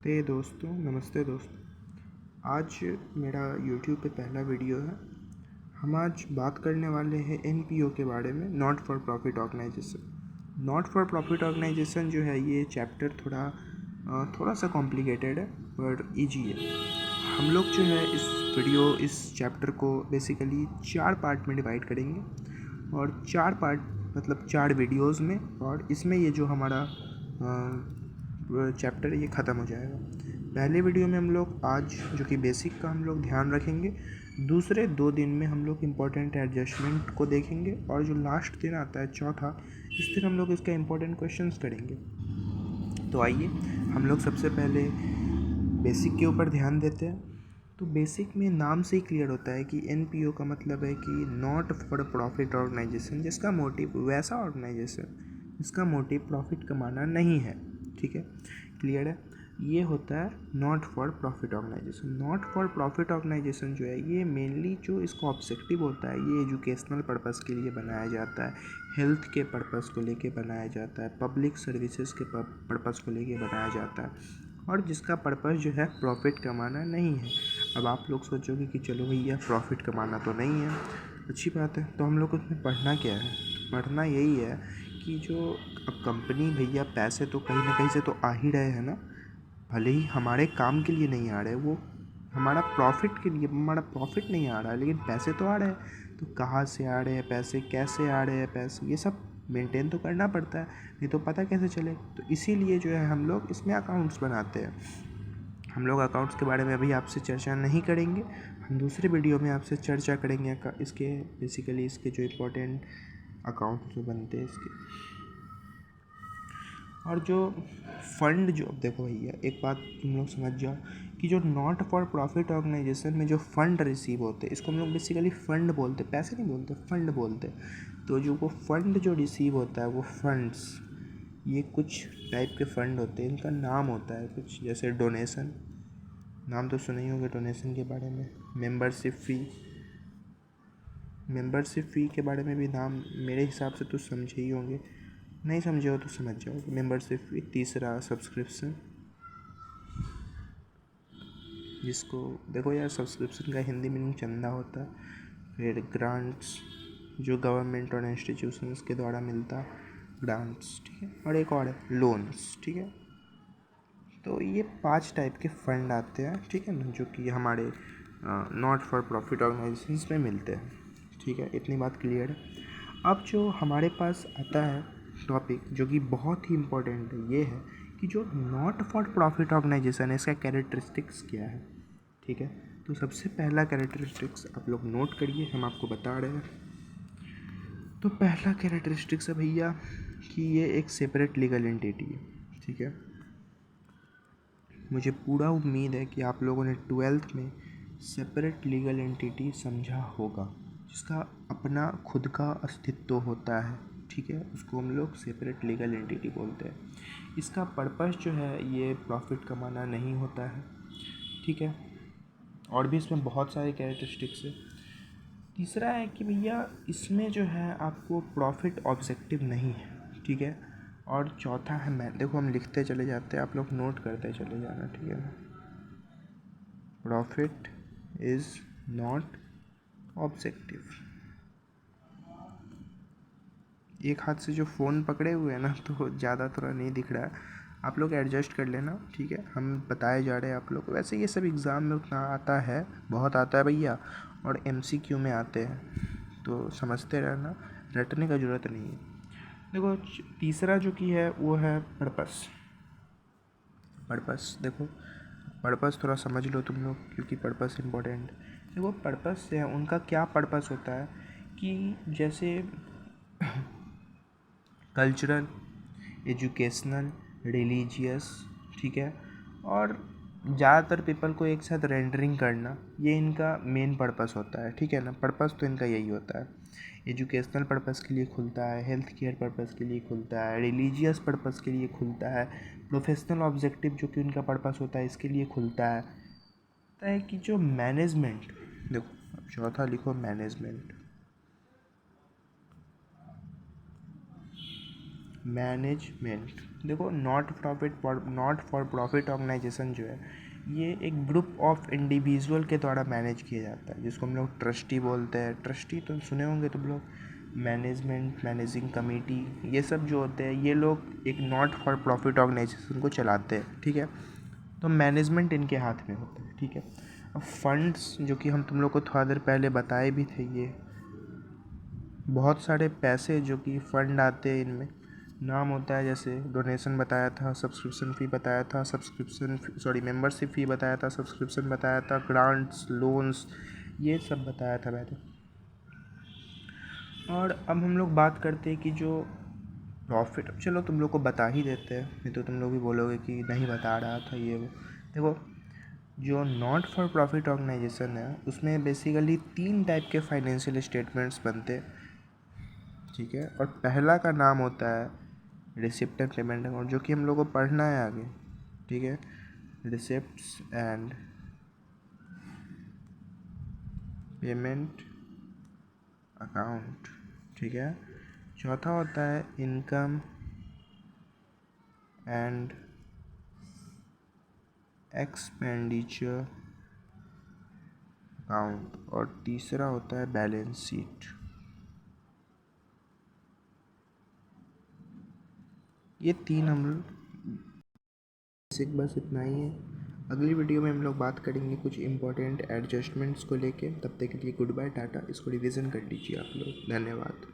नमस्ते दोस्तों। आज मेरा यूट्यूब पे पहला वीडियो है। हम आज बात करने वाले हैं एनपीओ के बारे में, not for profit organisation. Not for profit organisation जो है, ये चैप्टर थोड़ा सा कॉम्प्लिकेटेड है पर इजी है। हम लोग जो है इस चैप्टर को बेसिकली 4 पार्ट में डिवाइड करेंगे और 4 पार्ट मतलब 4 वीडियोज़ में, और इसमें ये जो हमारा चैप्टर ये ख़त्म हो जाएगा। पहले वीडियो में हम लोग आज जो कि बेसिक का हम लोग ध्यान रखेंगे, दूसरे 2 दिन में हम लोग इम्पोर्टेंट एडजस्टमेंट को देखेंगे, और जो लास्ट दिन आता है चौथा, इस दिन हम लोग इसका इम्पोर्टेंट क्वेश्चंस करेंगे। तो आइए हम लोग सबसे पहले बेसिक के ऊपर ध्यान देते हैं। तो बेसिक में नाम से ही क्लियर होता है कि एनपीओ का मतलब है कि नॉट फॉर प्रॉफिट ऑर्गेनाइजेशन, जिसका मोटिव वैसा ऑर्गेनाइजेशन जिसका मोटिव प्रॉफिट कमाना नहीं है। ठीक है, क्लियर है। ये होता है not for profit organisation. Not for profit organisation जो है, ये मेनली जो इसका ऑब्जेक्टिव होता है, ये एजुकेशनल पर्पस के लिए बनाया जाता है, हेल्थ के पर्पस को लेके बनाया जाता है, पब्लिक सर्विसेज के पर्पस को लेके बनाया जाता है, और जिसका पर्पस जो है प्रॉफिट कमाना नहीं है। अब आप लोग सोचोगे कि चलो भैया प्रॉफिट कमाना तो नहीं है, अच्छी बात है, तो हम लोग उसमें पढ़ना क्या है? पढ़ना यही है कि जो अब कंपनी भैया पैसे तो कहीं ना कहीं से तो आ ही रहे हैं ना, भले ही हमारे काम के लिए नहीं आ रहे, वो हमारा प्रॉफिट के लिए, हमारा प्रॉफिट नहीं आ रहा है, लेकिन पैसे तो आ रहे हैं। तो कहाँ से आ रहे हैं पैसे, कैसे आ रहे हैं पैसे, ये सब मेंटेन तो करना पड़ता है, नहीं तो पता कैसे चले। तो इसीलिए जो है हम लोग इसमें अकाउंट्स बनाते हैं। हम लोग अकाउंट्स के बारे में अभी आपसे चर्चा नहीं करेंगे, हम दूसरे वीडियो में आपसे चर्चा करेंगे इसके बेसिकली इसके जो इम्पोर्टेंट अकाउंट जो बनते हैं इसके। और जो फंड, जो अब देखो भैया एक बात तुम लोग समझ जाओ कि जो नॉट फॉर प्रॉफिट ऑर्गेनाइजेशन में जो फंड रिसीव होते हैं, इसको हम लोग बेसिकली फंड बोलते, पैसे नहीं बोलते, फंड बोलते। तो जो वो फंड जो रिसीव होता है, वो फंड्स, ये कुछ टाइप के फंड होते हैं, इनका नाम होता है कुछ, जैसे डोनेशन, नाम तो सुने ही होंगे डोनेशन के बारे में। मेंबरशिप फ़ी के बारे में भी नाम मेरे हिसाब से तो समझे ही होंगे, नहीं समझे हो तो समझ जाओ। मेंबरशिप फ़ी। तीसरा सब्सक्रिप्शन, जिसको देखो यार, सब्सक्रिप्शन का हिंदी मीनिंग चंदा होता है। फिर ग्रांट्स, जो गवर्नमेंट और इंस्टीट्यूशंस के द्वारा मिलता है, ग्रांट्स, ठीक है। और एक और है लोन्स, ठीक है। तो ये 5 टाइप के फंड आते हैं, ठीक है ना, जो कि हमारे नॉट फॉर प्रॉफिट ऑर्गेनाइजेशंस में मिलते हैं, ठीक है। इतनी बात क्लियर है। अब जो हमारे पास आता है टॉपिक, जो कि बहुत ही इम्पोर्टेंट है, ये है कि जो नॉट फॉर प्रॉफिट ऑर्गेनाइजेशन है, इसका कैरेक्टरिस्टिक्स क्या है, ठीक है। तो सबसे पहला कैरेक्टरिस्टिक्स आप लोग नोट करिए, हम आपको बता रहे हैं। तो पहला कैरेक्टरिस्टिक्स है भैया कि ये एक सेपरेट लीगल एंटिटी है, ठीक है। मुझे पूरा उम्मीद है कि आप लोगों ने 12th में सेपरेट लीगल एंटिटी समझा होगा, जिसका अपना खुद का अस्तित्व होता है, ठीक है। उसको हम लोग सेपरेट लीगल एंटिटी बोलते हैं। इसका पर्पस जो है, ये प्रॉफिट कमाना नहीं होता है, ठीक है। और भी इसमें बहुत सारे कैरेक्टरिस्टिक्स है। तीसरा है कि भैया इसमें जो है आपको प्रॉफिट ऑब्जेक्टिव नहीं है, ठीक है। और चौथा है, मैं देखो हम लिखते चले जाते हैं, आप लोग नोट करते चले जाना, ठीक है ना। Profit is not objective. एक हाथ से जो फ़ोन पकड़े हुए हैं ना, तो ज़्यादा थोड़ा नहीं दिख रहा है, आप लोग एडजस्ट कर लेना, ठीक है। हम बताए जा रहे हैं आप लोग, वैसे ये सब एग्ज़ाम में उतना आता है, बहुत आता है भैया, और एमसीक्यू में आते हैं, तो समझते रहना, रटने का ज़रूरत नहीं है। देखो तीसरा जो कि है वो है पर्पस। देखो पर्पस थोड़ा समझ लो तुम लोग, क्योंकि पर्पस इम्पोर्टेंट है। देखो पर्पस से है, उनका क्या पर्पस होता है कि जैसे कल्चरल, एजुकेशनल, रिलीजियस, ठीक है, और ज़्यादातर पीपल को एक साथ रेंडरिंग करना, ये इनका मेन पर्पस होता है, ठीक है ना। पर्पस तो इनका यही होता है। एजुकेशनल पर्पस के लिए खुलता है, हेल्थ केयर पर्पस के लिए खुलता है, रिलीजियस पर्पस के लिए खुलता है, प्रोफेशनल ऑब्जेक्टिव जो कि उनका पर्पस होता है इसके लिए खुलता है कि जो मैनेजमेंट, देखो चौथा लिखो मैनेजमेंट। देखो नॉट फॉर प्रॉफिट ऑर्गेनाइजेशन जो है ये एक ग्रुप ऑफ इंडिविजुअल के द्वारा मैनेज किया जाता है, जिसको हम लोग ट्रस्टी बोलते हैं। ट्रस्टी तो सुने होंगे तुम लोग। मैनेजमेंट, मैनेजिंग कमेटी, ये सब जो होते हैं ये लोग एक नॉट फॉर प्रॉफिट ऑर्गेनाइजेशन को चलाते हैं, ठीक है। तो मैनेजमेंट इनके हाथ में होता है, ठीक है। अब फंड्स जो कि हम तुम लोग को थोड़ा देर पहले बताए भी थे, ये बहुत सारे पैसे जो कि फ़ंड आते हैं, इनमें नाम होता है, जैसे डोनेशन बताया था, सब्सक्रिप्शन फ़ी बताया था, मेंबरशिप फ़ी बताया था, सब्सक्रिप्शन बताया था, ग्रांट्स, लोन्स, ये सब बताया था मैंने। और अब हम लोग बात करते हैं कि जो प्रॉफिट, चलो तुम लोग को बता ही देते हैं, नहीं तो तुम लोग भी बोलोगे कि नहीं बता रहा था ये वो। देखो जो नॉट फॉर प्रॉफिट ऑर्गेनाइजेशन है उसमें बेसिकली 3 टाइप के फाइनेंशियल स्टेटमेंट्स बनते हैं, ठीक है। और पहला का नाम होता है रिसिप्ट एंड पेमेंट अकाउंट, जो कि हम लोग को पढ़ना है आगे, ठीक है। रिसिप्ट्स एंड पेमेंट अकाउंट, ठीक है। चौथा होता है इनकम एंड एक्सपेंडिचर अकाउंट, और तीसरा होता है बैलेंस शीट। ये 3 हम बेसिक, बस इतना ही है। अगली वीडियो में हम लोग बात करेंगे कुछ इंपॉर्टेंट एडजस्टमेंट्स को लेके। तब तक के लिए गुड बाय, टाटा। इसको रिवीजन कर लीजिए आप लोग। धन्यवाद।